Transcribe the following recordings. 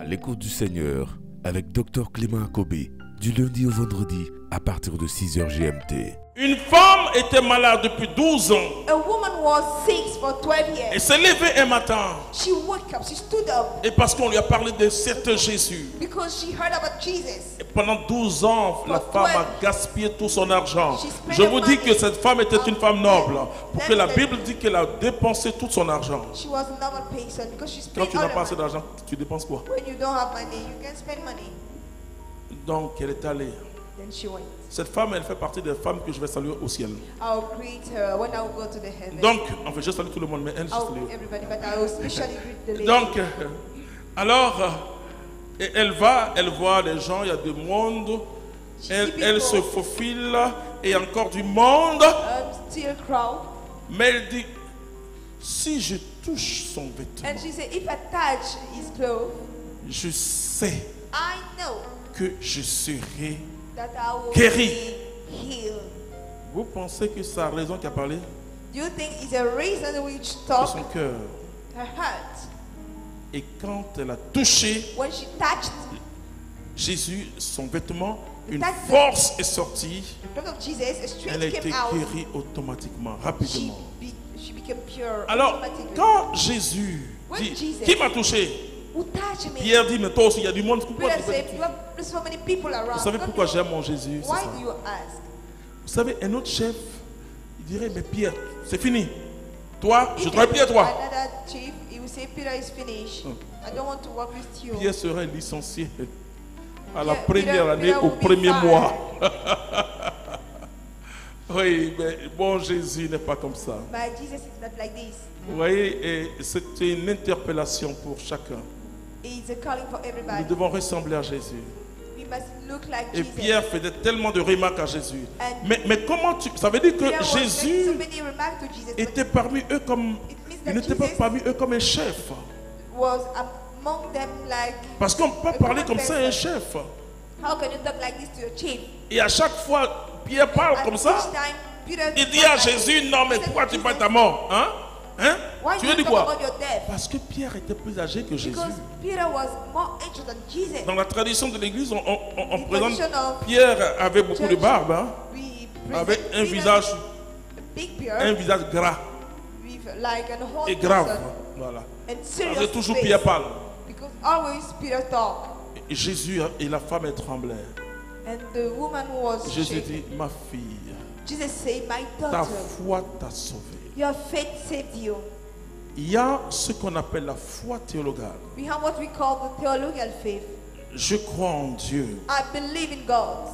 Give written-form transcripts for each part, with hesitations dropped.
À l'écoute du Seigneur avec Dr Clément Akobé, du lundi au vendredi à partir de 6h GMT. Une femme était malade depuis 12 ans. A woman was sick for 12 years. Elle s'est levée un matin. She woke up, she stood up. Et parce qu'on lui a parlé de certain Jésus. Because she heard about Jesus. Et pendant 12 ans, la femme a gaspillé tout son argent. She Je vous dis spent que cette femme était une femme noble. Pour que la Then- Bible dit qu'elle a dépensé tout son argent. She was a normal person because she Quand spent tu all n'as her pas assez money. d'argent, tu dépenses quoi? When you don't have money, you can spend money. Donc elle est allée. Then she went. Cette femme, elle fait partie des femmes que je vais saluer au ciel. I'll greet her when I will go to the heaven. Donc, en fait, je salue tout le monde, mais elle, je I'll salue. greet everybody, but I will especially greet the lady. Donc, et elle va, elle voit les gens, il y a du monde, elle se faufile, et il y a encore du monde, Still crowd. mais elle dit, si je touche son vêtement, And she said, if I touch his clothes, je sais I know que je serai. that I will Guéri. be healed. Vous pensez que c'est la raison qui a parlé Do you think it's a reason which de talk son cœur? her heart? Et quand elle a touché When she touched Jésus, son vêtement, une That's force est sortie. the blood of Jesus, a Elle a strength été came out. guérie automatiquement, She, rapidement. she became pure Alors, automatically. quand Jésus When dit, Jesus- qui m'a touché? Who touched me? Pierre dit, mais toi aussi, il y a du monde. Pourquoi Peter tu veux said, toucher? you have so many people around. Vous savez Don't pourquoi you- j'aime mon Jésus? C'est Why ça. do you ask? Vous savez, un autre chef, il dirait, mais Pierre, c'est fini. Toi, je If travaille plus à toi. Another chief, he will say, Peter is finished. I don't want to work with you. Pierre serait licencié à la Peter- première année, Peter au will be premier fired. mois. Oui, mais bon, Jésus n'est pas comme ça. But Jesus is not like this. Vous voyez, et c'est une interpellation pour chacun. It's a calling for Nous everybody. devons ressembler à Jésus. We must look like Et Jesus. Pierre faisait tellement de remarques à Jésus. And Mais comment tu... Ça veut dire Peter que was making Jésus so many remarks to Jesus, but était parmi eux comme... it means Il that n'était pas Jesus parmi eux comme un chef. was among them like, Parce qu'on ne peut pas parler comme ça à un chef. how can you talk like this to your chief? Et à chaque fois, Pierre parle And comme each ça. time, Peter Il dit talked à like Jésus, this. non mais He said pourquoi to tu Jesus, parles ta mort? Hein? Hein? Why Tu do veux you dire talk quoi? about your death? Parce que Pierre était plus âgé que Jésus. Because Peter was more ancient than Jesus. Dans la tradition de l'église, on The présente tradition of Pierre avait beaucoup de church, barbe, hein, we avec present un Peter visage, a big beard un visage gras with like an old et grave. person Voilà. and Parce serious que toujours face. Pierre parle. Because always Peter talk. Et Jésus et la femme elle tremblait. And the woman was Jésus shaken. dit, ma fille, Jesus said, my ta daughter, foi t'a sauvée. your faith saved you. Il y a ce qu'on appelle la foi théologale. We have what we call the theological faith. Je crois en Dieu. I believe in God.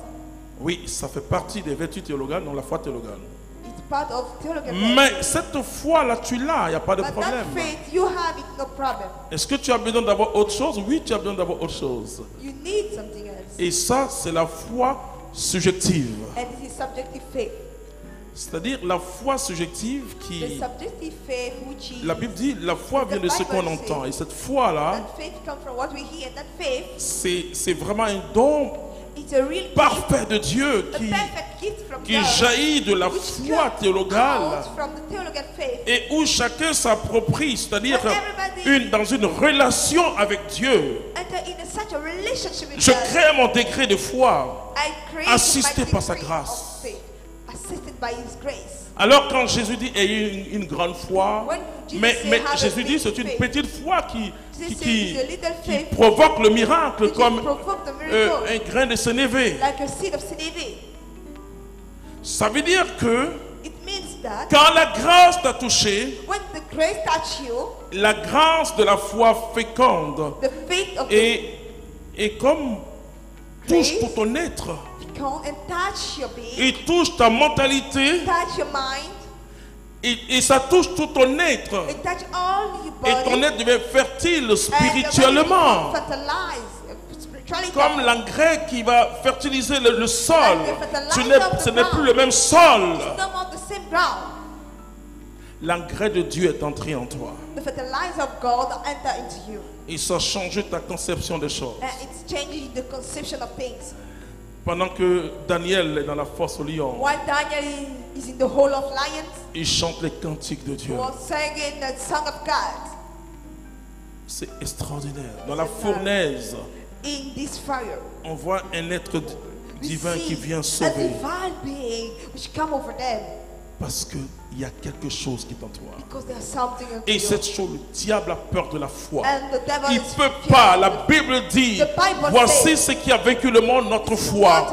Oui, ça fait partie des vertus théologales, dans la foi théologale. It's part of theological faith. Mais cette foi-là, tu l'as, il n'y a pas de But problème. that faith, you have it, no problem. Est-ce que tu as besoin d'avoir autre chose? Oui, tu as besoin d'avoir autre chose. You need something else. Et ça, c'est la foi subjective. And it is subjective faith. C'est-à-dire la foi subjective The qui... subjective faith which is La Bible dit, la foi vient de ce qu'on entend. Et cette foi-là, that faith comes from what we hear. That faith, c'est vraiment un don it's a real gift, parfait de Dieu a qui perfect gift from qui God, jaillit de la which foi comes théologale out from the theological faith. et où chacun s'approprie, c'est-à-dire But everybody- dans une relation avec Dieu. Enter in such a relationship with Je God. crée mon degré de foi. I create assisté my par sa degree grâce. of faith, assisted by His grace. Alors quand Jésus dit ayez une grande foi, When Jesus mais say, have a Jésus dit big c'est une faith. petite foi qui Jesus said it's a little faith provoque le miracle which comme provoke the miracle, un grain de sénévé. like a seed of sénévé. Ça veut dire que It means that quand la grâce t'a touché, when the grace touch you, la grâce de la foi féconde the faith of et comme touche tout ton être, the come and touch your being, il touche ta mentalité touch your mind, et ça touche tout ton être. it touch all your Et body, ton être devient fertile and the body spirituellement. becomes fertilized spiritually. Comme l'engrais qui va fertiliser le sol. Ce n'est plus le même sol. It's no more the same ground. L'engrais de Dieu est entré en toi. The fertilizer of God enter into you, Et ça a changé ta conception des choses. and it's changing the conception of things. Pendant que Daniel est dans la fosse au lion, While Daniel is in the hole of lions, il chante les cantiques de he Dieu. was singing the song of God. C'est extraordinaire. Dans la fournaise, In this fire, on voit un être divin qui vient a sauver. divine being which come over them Parce qu'il y a quelque chose qui est en toi. because there's something in Et you. cette chose, le diable a peur de la foi. And the devil Il ne is peut feared. pas. La Bible dit, The Bible voici says, ce qui a vaincu le monde, notre foi.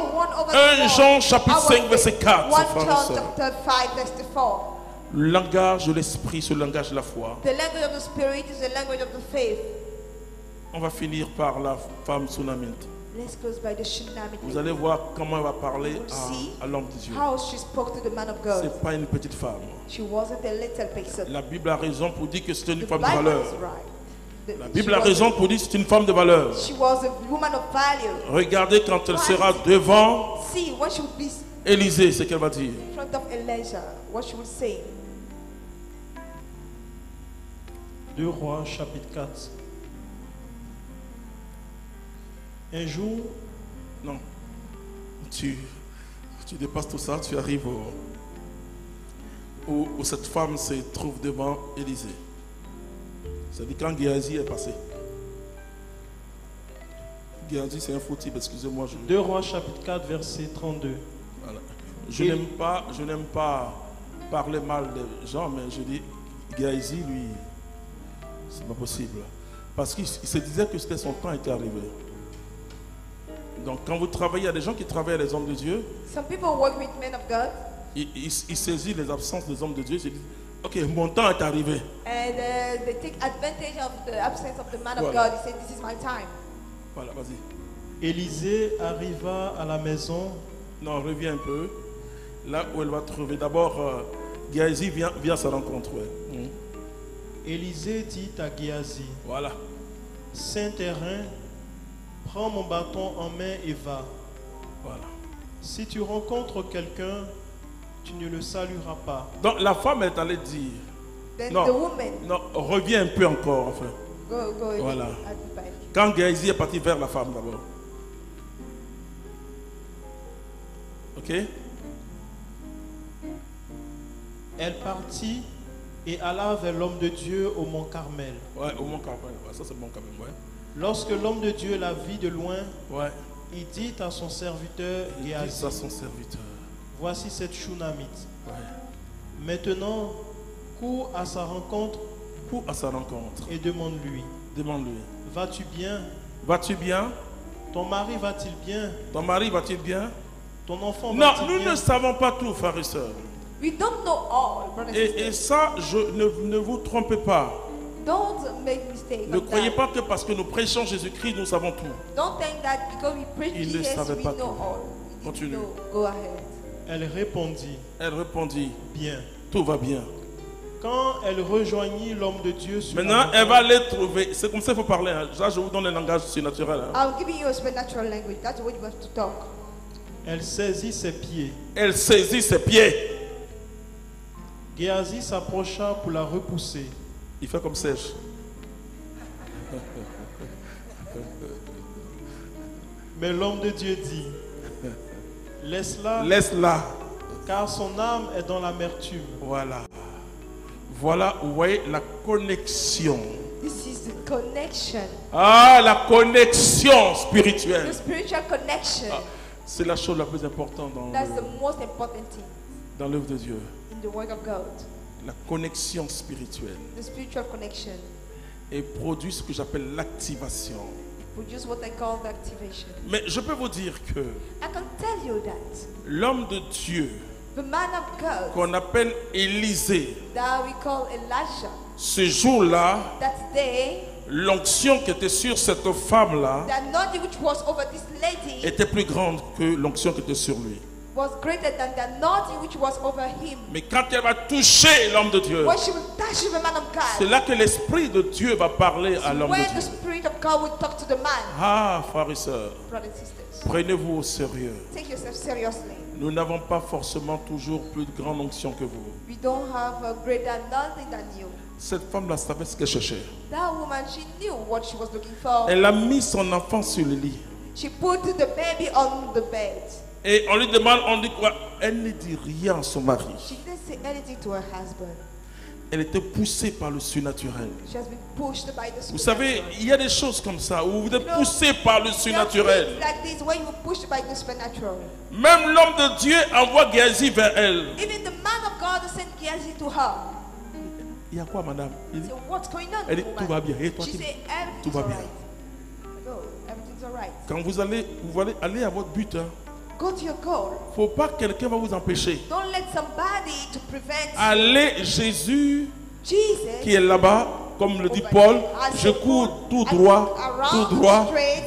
1 Jean chapitre 5 verset 4. 1 frères et John sœurs. chapter 5 verse 4. Le langage de l'esprit, ce langage de la foi. The language of the spirit is the language of the faith. On va finir par la femme Sunamite. Let's go by the Shunammite. Vous allez voir comment elle va parler See à l'homme de Dieu. how she spoke to the man of God. C'est pas une petite femme. She wasn't a little person. La Bible a raison pour dire que c'est une The femme de Bible valeur. is right. La Bible a raison pour dire que c'est une femme de valeur. She was a woman of value. Regardez quand elle sera devant See, when she would be Élisée, ce qu'elle va dire. in front of Elijah, what she would say. 2 Rois chapitre 4. Un jour, Non. Tu dépasses tout ça, tu arrives où cette femme se trouve devant Élisée. C'est-à-dire quand Géasi est passé. Géasi, c'est un faux type, excusez-moi. 2 Rois chapitre 4 verset 32. Voilà. Je n'aime pas parler mal des gens, mais je dis, Géasi, lui, c'est pas possible. Parce qu'il se disait que son temps était arrivé. Donc quand vous travaillez, il y a des gens qui travaillent avec les hommes de Dieu, Some people work with men of God, ils saisissent les absences des hommes de Dieu, ils se disent, ok, mon temps est arrivé. and they take advantage of the absence of the man of Voilà. God. He said, "This is my time." Voilà, vas-y. Élisée arriva à la maison. Non, reviens un peu. Là où elle va trouver. D'abord, Géasi vient à sa rencontre. Ouais. Élisée dit à Géasi, Voilà. Saint-Terrain, prends mon bâton en main et va. Voilà. Si tu rencontres quelqu'un, tu ne le salueras pas. Donc la femme est allée dire, Then non, the woman, non, reviens un peu encore. Enfin. go Voilà. at the back. Quand Géasi est parti vers la femme d'abord. Ok? Elle partit et alla vers l'homme de Dieu au mont Carmel. Ouais, au moins Carmel. Ouais, ça c'est bon quand même. Ouais. Lorsque l'homme de Dieu la vit de loin, Ouais. il dit à son serviteur Il dit Géasi, ça à son serviteur. voici cette Shunammite. Ouais. Maintenant, cours à sa rencontre Pour à sa rencontre. et demande-lui, Demande-lui. vas-tu bien? Vas-tu bien? Ton mari va-t-il bien? Ton mari va-t-il bien? Ton enfant Non, va-t-il nous bien? ne savons pas tout, frères et sœurs. We don't know all, brothers and Et ça, ne vous trompez pas. Don't make mistake. Ne on croyez that. pas que parce que nous prêchons Jésus-Christ, nous savons tout. Don't think that because we preach Il ne Jesus, savait we pas know tout. all. We Continue. didn't know. Go ahead. Elle répondit, Elle répondit, bien. tout va bien. Quand elle rejoignit l'homme de Dieu sur Maintenant, la elle va montagne, les trouver. C'est comme ça qu'il faut parler. Hein. Là, je vous donne le langage surnaturel. Hein. I'm giving you a supernatural language. That's the way you have to talk. elle saisit ses pieds. Elle saisit ses pieds. Géasi s'approcha pour la repousser. Il fait comme sèche. Mais l'homme de Dieu dit, laisse-la, Laisse-la. car son âme est dans l'amertume. Voilà. Voilà, vous voyez la connexion. This is the connection, Ah, la connexion the spirituelle. spiritual connection. C'est la chose la plus importante That's the most important thing dans l'œuvre de Dieu. in the work of God. La connexion spirituelle. The spiritual connection. Et produit ce que j'appelle l'activation. Produce what I call the activation. Mais je peux vous dire que I can tell you that l'homme de Dieu the man of God qu'on appelle Élisée, that we call Elijah, ce jour-là, that day, l'onction qui était sur cette femme-là the anointing which was over this lady était plus grande que l'onction qui était sur lui. was greater than the anointing which was over him. Mais quand elle va toucher l'homme de Dieu, When she will touch the man of c'est God, là que l'Esprit de Dieu va parler à l'homme when de the Dieu. Spirit of God will talk to the man, Ah, frères et sœurs, brothers and sisters, prenez-vous au sérieux. take yourself seriously. Nous n'avons pas forcément toujours plus de grande onction que vous. We don't have a greater anointing than you. Cette femme-là savait ce qu'elle cherchait. That woman, she knew what she was looking for. Elle a mis son enfant sur le lit. She put the baby on the bed. Et on lui demande, on dit quoi? Elle ne dit rien à son mari. She didn't say anything to her husband. elle était poussée par le surnaturel. She has been pushed by the Vous savez, supernatural. il y a des choses comme ça où vous êtes You know, poussé par le There are surnaturel. things like this when you're pushed by the supernatural. Même l'homme de Dieu envoie Géasi vers elle. Even the man of God sent Gehazi to her. Il y a quoi, madame? Il dit, So what's going on? elle dit, woman? tout va bien. Et toi, She tu- said, tout everything's va all bien. right. Go, everything's all right. Quand vous allez à votre but, hein, Go to your goal. faut pas que quelqu'un va vous empêcher. Don't let somebody to prevent you. Allez, Jésus Jesus, qui est là-bas, comme le dit Paul, je cours tout droit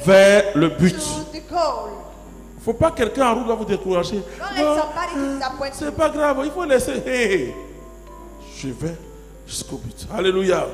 vers le but. to the goal. Faut pas que quelqu'un en route va vous décourager. Don't let Non, somebody disappoint c'est you. pas grave, il faut laisser. Hey, je vais jusqu'au but. Alléluia.